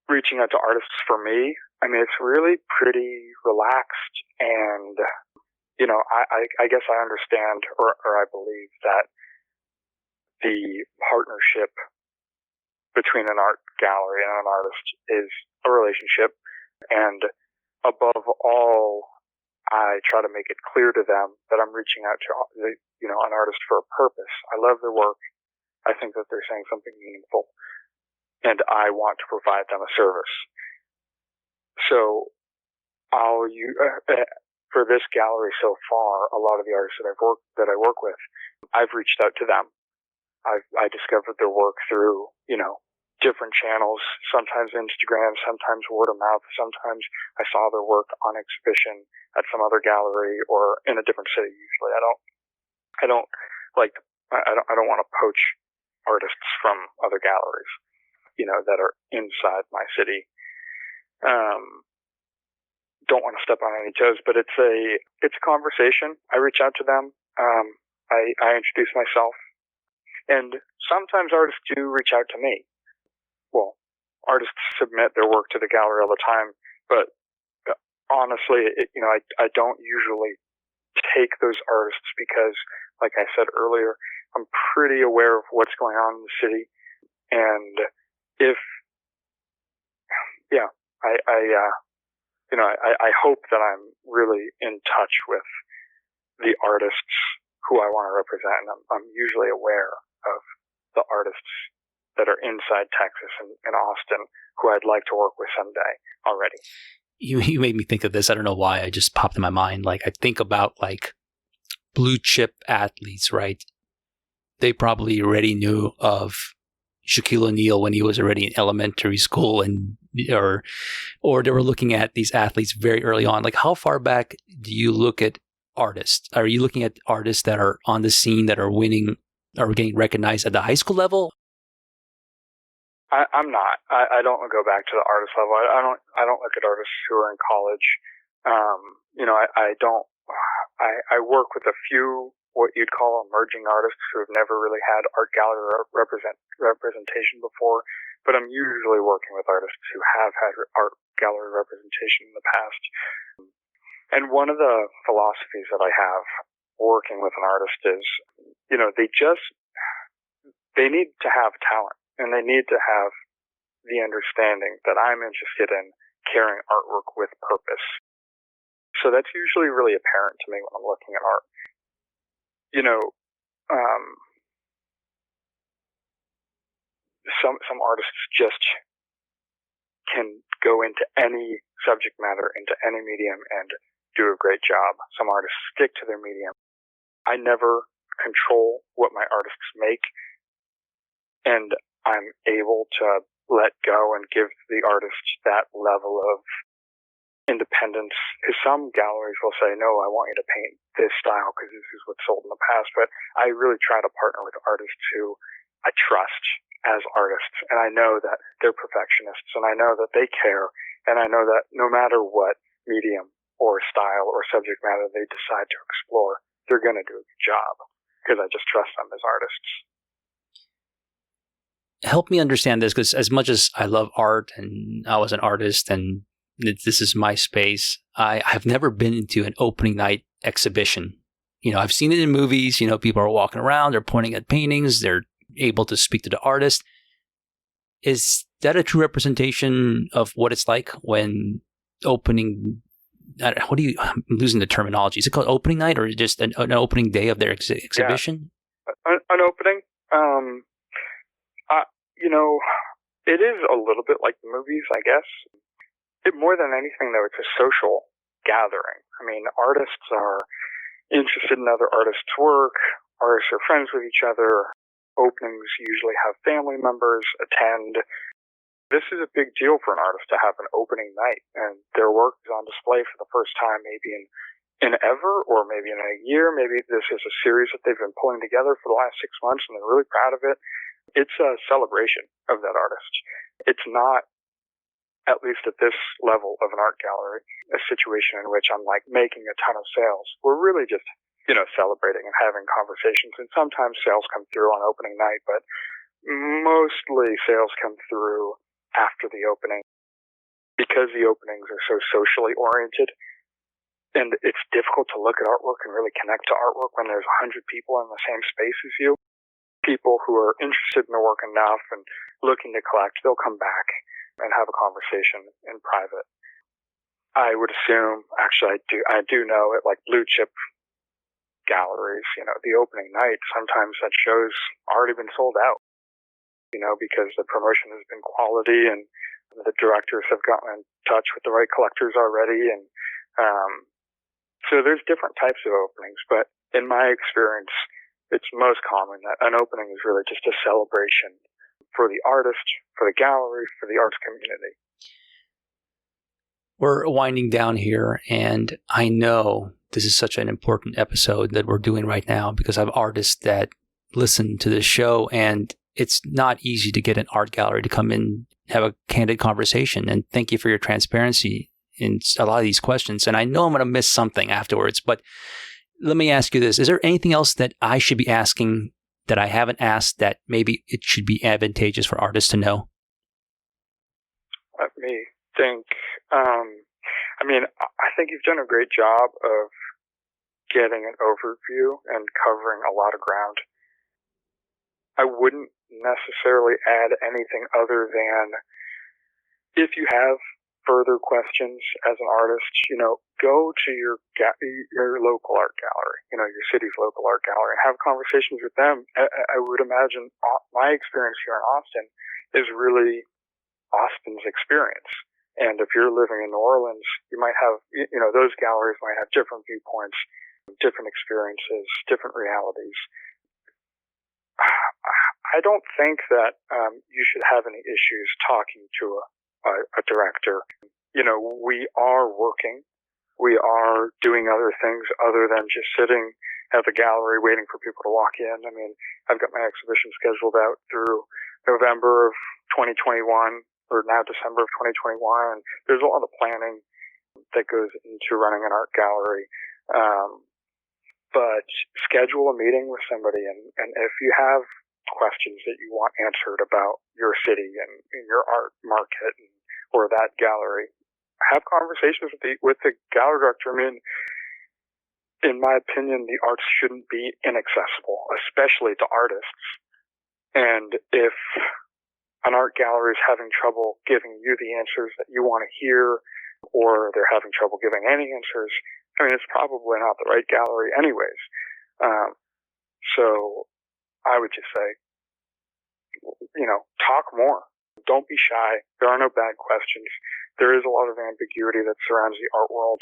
reaching out to artists for me, I mean, it's really pretty relaxed, and you know, I guess I understand or I believe that the partnership between an art gallery and an artist is a relationship, and above all, I try to make it clear to them that I'm reaching out to, you know, an artist for a purpose. I love their work. I think that they're saying something meaningful, and I want to provide them a service. So for this gallery so far, a lot of the artists that I work with, I've reached out to them. I discovered their work through, you know, different channels, sometimes Instagram, sometimes word of mouth, sometimes I saw their work on exhibition at some other gallery or in a different city. Usually I don't want to poach artists from other galleries, you know, that are inside my city. Don't want to step on any toes, but it's a conversation. I reach out to them. I introduce myself, and sometimes artists do reach out to me. Well, artists submit their work to the gallery all the time, but honestly, you know, I don't usually take those artists because, like I said earlier, I'm pretty aware of what's going on in the city, and I hope that I'm really in touch with the artists who I want to represent, and I'm usually aware of the artists that are inside Texas and Austin who I'd like to work with someday already. You made me think of this. I don't know why. It just popped in my mind. Like, I think about like blue chip athletes, right? They probably already knew of Shaquille O'Neal when he was already in elementary school, and or they were looking at these athletes very early on. Like, how far back do you look at artists? Are you looking at artists that are on the scene that are winning or getting recognized at the high school level? I'm not. I don't go back to the artist level. I don't look at artists who are in college. You know, I don't. I work with a few what you'd call emerging artists who have never really had art gallery representation before, but I'm usually working with artists who have had art gallery representation in the past. And one of the philosophies that I have working with an artist is, you know, they need to have talent, and they need to have the understanding that I'm interested in carrying artwork with purpose. So that's usually really apparent to me when I'm looking at art. You know, some artists just can go into any subject matter, into any medium, and do a great job. Some artists stick to their medium. I never control what my artists make, and I'm able to let go and give the artist that level of independence, because some galleries will say, no, I want you to paint this style because this is what's sold in the past, but I really try to partner with artists who I trust as artists, and I know that they're perfectionists, and I know that they care, and I know that no matter what medium or style or subject matter they decide to explore, they're going to do a good job because I just trust them as artists. Help me understand this, because as much as I love art and I was an artist and this is my space, I have never been into an opening night exhibition. You know, I've seen it in movies. You know, people are walking around, they're pointing at paintings, they're able to speak to the artist. Is that a true representation of what it's like when opening I'm losing the terminology. Is it called opening night or just an opening day of their exhibition? Yeah. An opening. It is a little bit like the movies, I guess. More than anything, though, it's a social gathering. I mean, artists are interested in other artists' work. Artists are friends with each other. Openings usually have family members attend. This is a big deal for an artist to have an opening night, and their work is on display for the first time, maybe in ever, or maybe in a year. Maybe this is a series that they've been pulling together for the last 6 months, and they're really proud of it. It's a celebration of that artist. It's not, at least at this level of an art gallery, a situation in which I'm like making a ton of sales. We're really just, celebrating and having conversations. And sometimes sales come through on opening night, but mostly sales come through after the opening, because the openings are so socially oriented. And it's difficult to look at artwork and really connect to artwork when there's 100 people in the same space as you. People who are interested in the work enough and looking to collect, they'll come back and have a conversation in private. I would assume, actually, I do know at like blue chip galleries, the opening night, sometimes that show's already been sold out, because the promotion has been quality and the directors have gotten in touch with the right collectors already. And so there's different types of openings, but in my experience, it's most common that an opening is really just a celebration for the artist, for the gallery, for the arts community. We're winding down here, and I know this is such an important episode that we're doing right now because I have artists that listen to this show, and it's not easy to get an art gallery to come in, have a candid conversation. And thank you for your transparency in a lot of these questions. And I know I'm going to miss something afterwards, but let me ask you this. Is there anything else that I should be asking that I haven't asked that maybe it should be advantageous for artists to know? Let me think. I think you've done a great job of getting an overview and covering a lot of ground. I wouldn't necessarily add anything other than if you have further questions as an artist, go to your local art gallery, your city's local art gallery, and have conversations with them. I would imagine my experience here in Austin is really Austin's experience. And if you're living in New Orleans, you might have, those galleries might have different viewpoints, different experiences, different realities. I don't think that you should have any issues talking to a director. We are working. We are doing other things other than just sitting at the gallery waiting for people to walk in. I mean, I've got my exhibition scheduled out through November of 2021, or now December of 2021. And there's a lot of planning that goes into running an art gallery. But schedule a meeting with somebody, and if you have questions that you want answered about your city and your art market or that gallery, have conversations with the gallery director. I mean, in my opinion, the arts shouldn't be inaccessible, especially to artists. And if an art gallery is having trouble giving you the answers that you want to hear, or they're having trouble giving any answers, I mean, it's probably not the right gallery anyways. So I would just say, talk more. Don't be shy. There are no bad questions. There is a lot of ambiguity that surrounds the art world,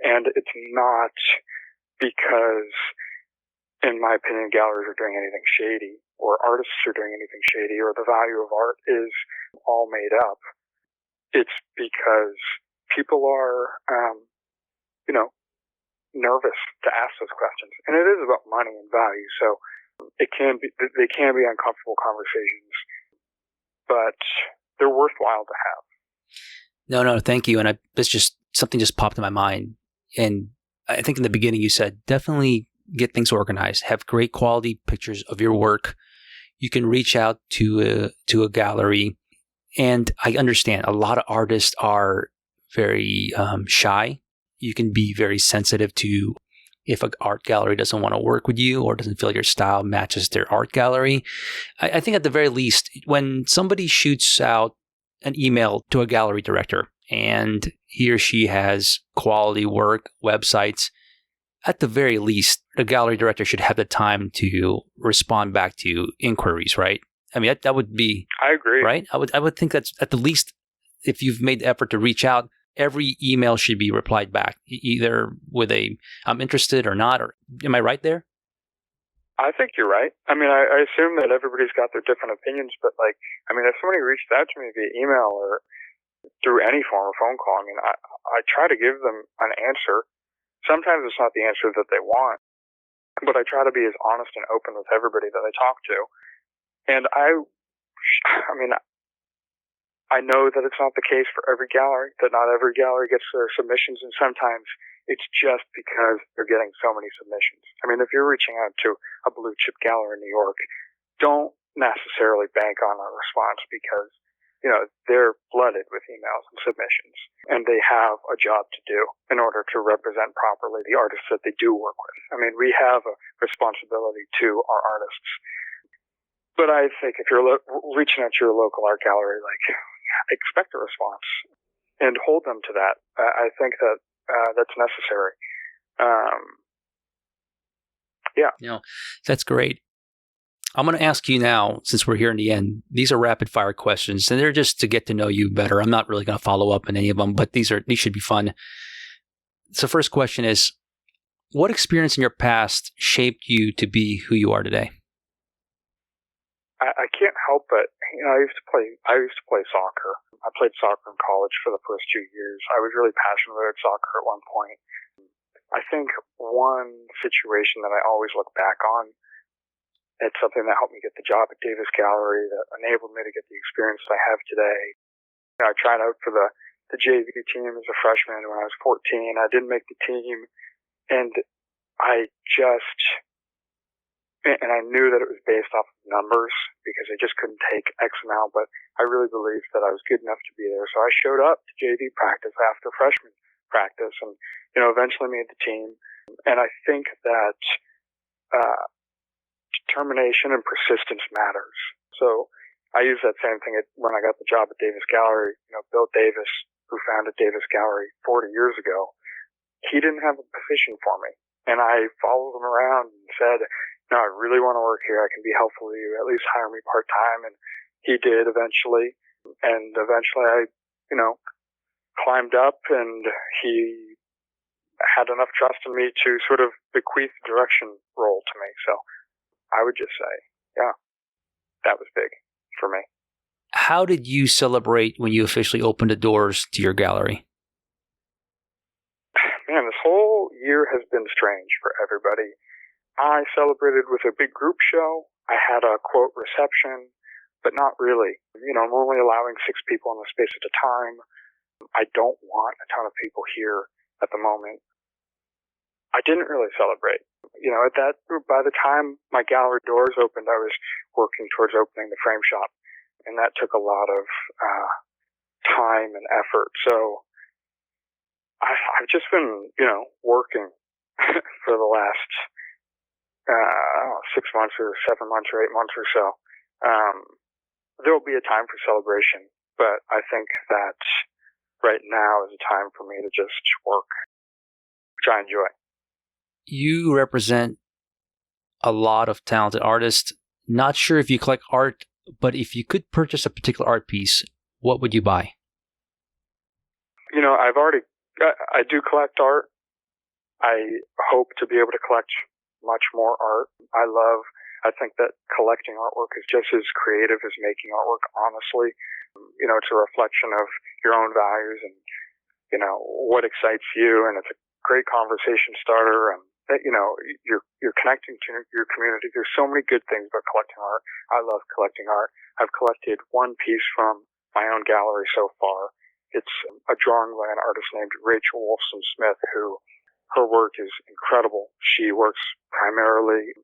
and it's not because, in my opinion, galleries are doing anything shady, or artists are doing anything shady, or the value of art is all made up. It's because people are, nervous to ask those questions. And it is about money and value, so they can be uncomfortable conversations, but they're worthwhile to have. No, thank you. And something just popped in my mind. And I think in the beginning you said, definitely get things organized, have great quality pictures of your work. You can reach out to a gallery. And I understand a lot of artists are very shy. You can be very sensitive to if an art gallery doesn't want to work with you or doesn't feel your style matches their art gallery. I think at the very least, when somebody shoots out an email to a gallery director and he or she has quality work, websites, at the very least, the gallery director should have the time to respond back to inquiries, right? I mean, that would be. I agree. Right? I would think that's at the least, if you've made the effort to reach out, every email should be replied back, either with a "I'm interested" or not. Or am I right there? I think you're right. I mean, I assume that everybody's got their different opinions, but like, I mean, if somebody reached out to me via email or through any form of phone call, I mean, I try to give them an answer. Sometimes it's not the answer that they want, but I try to be as honest and open with everybody that I talk to. And I mean, I know that it's not the case for every gallery, that not every gallery gets their submissions, and sometimes it's just because they're getting so many submissions. I mean, if you're reaching out to a blue chip gallery in New York, don't necessarily bank on a response because, you know, they're flooded with emails and submissions, and they have a job to do in order to represent properly the artists that they do work with. I mean, we have a responsibility to our artists. But I think if you're reaching out to your local art gallery, like, expect a response and hold them to that. I think that that's necessary. Yeah. You know, that's great. I'm going to ask you now, since we're here in the end, these are rapid fire questions, and they're just to get to know you better. I'm not really going to follow up on any of them, but these should be fun. So first question is, what experience in your past shaped you to be who you are today? I can't help but, you know, I used to play soccer. I played soccer in college for the first 2 years. I was really passionate about soccer at one point. I think one situation that I always look back on, it's something that helped me get the job at Davis Gallery, that enabled me to get the experience I have today. You know, I tried out for the JV team as a freshman when I was 14. I didn't make the team, and I knew that it was based off of numbers because I just couldn't take X amount, but I really believed that I was good enough to be there. So I showed up to JV practice after freshman practice and, you know, eventually made the team. And I think that determination and persistence matters. So I use that same thing when I got the job at Davis Gallery. You know, Bill Davis, who founded Davis Gallery 40 years ago, he didn't have a position for me. And I followed him around and said, no, I really want to work here. I can be helpful to you. At least hire me part-time. And he did eventually. And eventually I, you know, climbed up, and he had enough trust in me to sort of bequeath the direction role to me. So I would just say, yeah, that was big for me. How did you celebrate when you officially opened the doors to your gallery? Man, this whole year has been strange for everybody. I celebrated with a big group show. I had a, quote, reception, but not really. You know, I'm only allowing 6 people in the space at a time. I don't want a ton of people here at the moment. I didn't really celebrate. You know, by the time my gallery doors opened, I was working towards opening the frame shop, and that took a lot of time and effort. So I've just been, you know, working for the last 6 months or 7 months or 8 months or so. There will be a time for celebration, but I think that right now is a time for me to just work, which I enjoy. You represent a lot of talented artists. Not sure if you collect art, but if you could purchase a particular art piece, what would you buy? You know, I do collect art. I hope to be able to collect much more art. I think that collecting artwork is just as creative as making artwork, honestly. You know, it's a reflection of your own values and, you know, what excites you, and it's a great conversation starter, and, you know, you're connecting to your community. There's so many good things about collecting art. I love collecting art. I've collected one piece from my own gallery so far. It's a drawing by an artist named Rachel Wolfson-Smith, who her work is incredible. She works primarily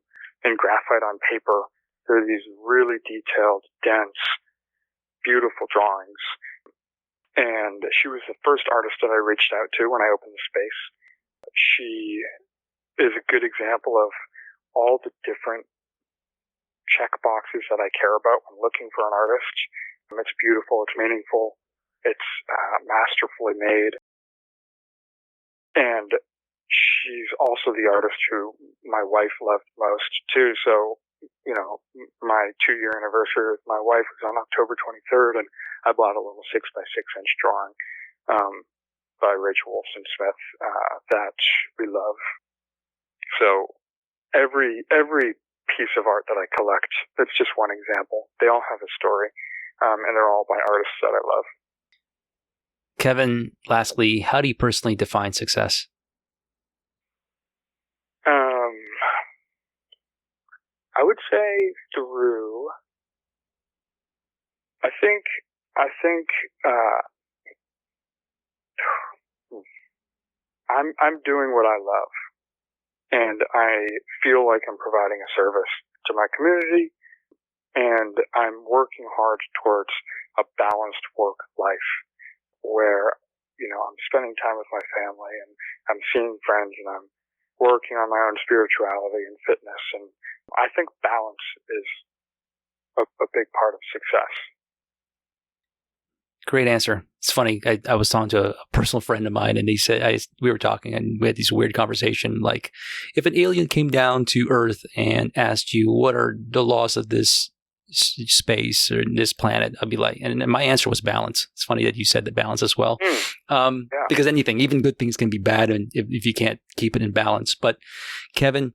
in graphite on paper. There are these really detailed, dense, beautiful drawings. And she was the first artist that I reached out to when I opened the space. She is a good example of all the different check boxes that I care about when looking for an artist. It's beautiful, it's meaningful, It's masterfully made. And she's also the artist who my wife loved most, too. So, my 2-year anniversary with my wife was on October 23rd, and I bought a little 6x6-inch drawing by Rachel Wolfson-Smith that we love. So every piece of art that I collect, that's just one example. They all have a story, and they're all by artists that I love. Kevin, lastly, how do you personally define success? I would say through. I think. I'm doing what I love, and I feel like I'm providing a service to my community, and I'm working hard towards a balanced work life where, I'm spending time with my family, and I'm seeing friends, and I'm working on my own spirituality and fitness. And I think balance is a big part of success. Great answer. It's funny. I was talking to a personal friend of mine, and he said, we were talking, and we had this weird conversation. Like, if an alien came down to Earth and asked you, what are the laws of this space or this planet, I'd be like, and my answer was balance. It's funny that you said the balance as well. Because anything, even good things, can be bad, and if you can't keep it in balance. But Kevin,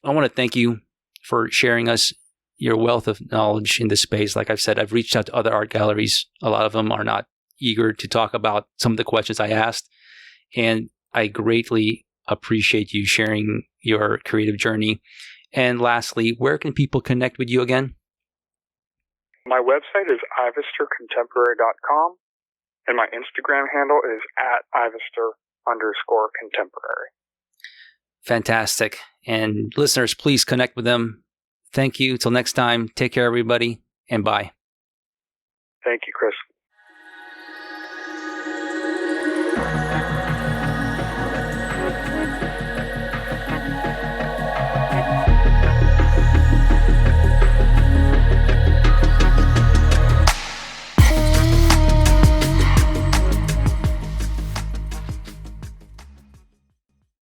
I want to thank you for sharing us your wealth of knowledge in this space. Like I've said, I've reached out to other art galleries. A lot of them are not eager to talk about some of the questions I asked. And I greatly appreciate you sharing your creative journey. And lastly, where can people connect with you again? My website is ivestercontemporary.com, and my Instagram handle is @Ivester_contemporary. Fantastic. And listeners, please connect with them. Thank you. Till next time, take care, everybody, and bye. Thank you, Chris.